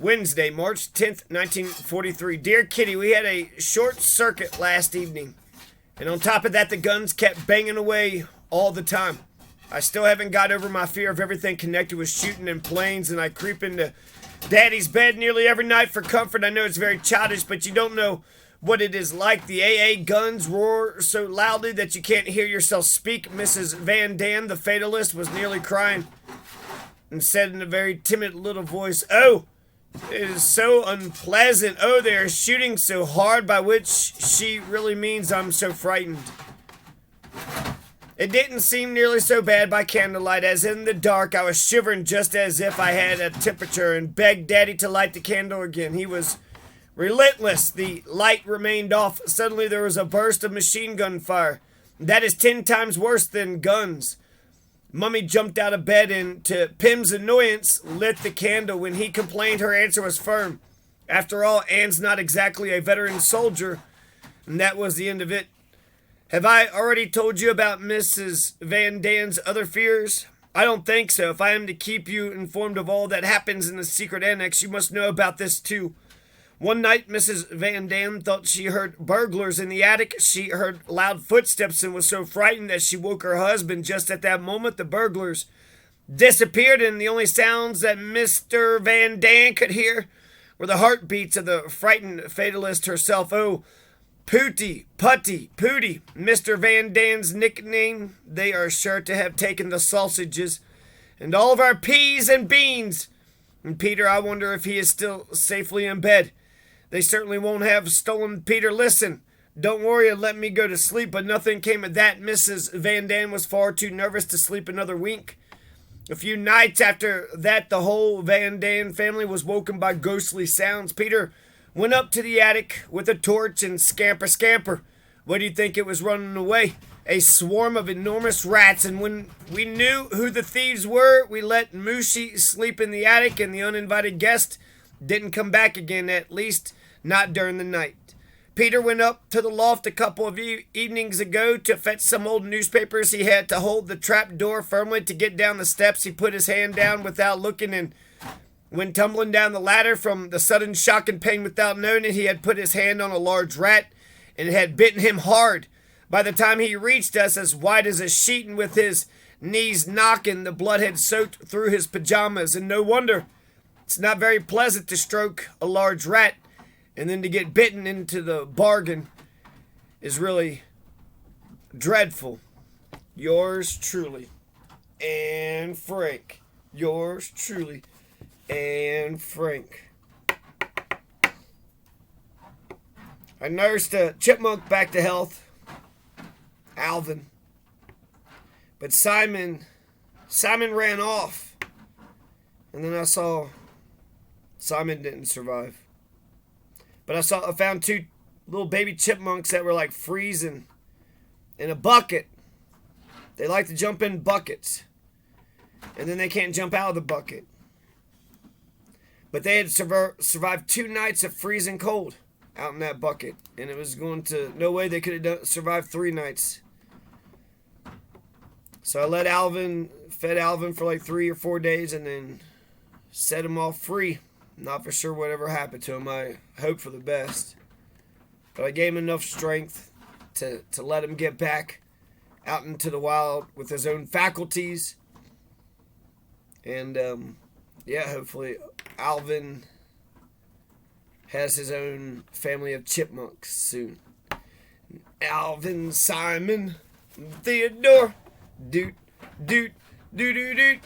Wednesday, March 10th, 1943. Dear Kitty, we had a short circuit last evening. And on top of that, the guns kept banging away all the time. I still haven't got over my fear of everything connected with shooting and planes, and I creep into Daddy's bed nearly every night for comfort. I know it's very childish, but you don't know what it is like. The AA guns roar so loudly that you can't hear yourself speak. Mrs. Van Dam, the fatalist, was nearly crying and said in a very timid little voice, "Oh, it is so unpleasant. Oh, they are shooting so hard," by which she really means I'm so frightened. It didn't seem nearly so bad by candlelight as in the dark. I was shivering just as if I had a temperature and begged Daddy to light the candle again. He was relentless. The light remained off. Suddenly there was a burst of machine gun fire. That is 10 times worse than guns. Mummy jumped out of bed and, to Pim's annoyance, lit the candle. When he complained, her answer was firm. After all, Anne's not exactly a veteran soldier, and that was the end of it. Have I already told you about Mrs. Van Dam's other fears? I don't think so. If I am to keep you informed of all that happens in the secret annex, you must know about this too. One night, Mrs. Van Dam thought she heard burglars in the attic. She heard loud footsteps and was so frightened that she woke her husband. Just at that moment, the burglars disappeared, and the only sounds that Mr. Van Dam could hear were the heartbeats of the frightened fatalist herself. Oh, Pooty, Mr. Van Dam's nickname. They are sure to have taken the sausages and all of our peas and beans. And Peter, I wonder if he is still safely in bed. They certainly won't have stolen Peter. Listen, don't worry and let me go to sleep, but nothing came of that. Mrs. Van Dam was far too nervous to sleep another wink. A few nights after that, the whole Van Dam family was woken by ghostly sounds. Peter went up to the attic with a torch and scamper. What do you think it was running away? A swarm of enormous rats, and when we knew who the thieves were, we let Mouschi sleep in the attic, and the uninvited guest didn't come back again, at least not during the night. Peter went up to the loft a couple of evenings ago to fetch some old newspapers. He had to hold the trap door firmly to get down the steps. He put his hand down without looking, and when tumbling down the ladder from the sudden shock and pain without knowing it, he had put his hand on a large rat, and it had bitten him hard. By the time he reached us, as white as a sheet and with his knees knocking, the blood had soaked through his pajamas, and no wonder. It's not very pleasant to stroke a large rat, and then to get bitten into the bargain is really dreadful. Yours truly, Anne Frank. Yours truly, Anne Frank. I nursed a chipmunk back to health, Alvin. But Simon ran off. And then I saw Simon didn't survive. But I found 2 little baby chipmunks that were like freezing in a bucket. They like to jump in buckets. And then they can't jump out of the bucket. But they had survived 2 nights of freezing cold out in that bucket. And it was going to, no way they could have survived 3 nighs. So I fed Alvin for like 3 or 4 days and then set him off free. Not for sure whatever happened to him. I hope for the best. But I gave him enough strength to let him get back out into the wild with his own faculties. And, hopefully Alvin has his own family of chipmunks soon. Alvin, Simon, Theodore, doot, doot, doot, doot, doot.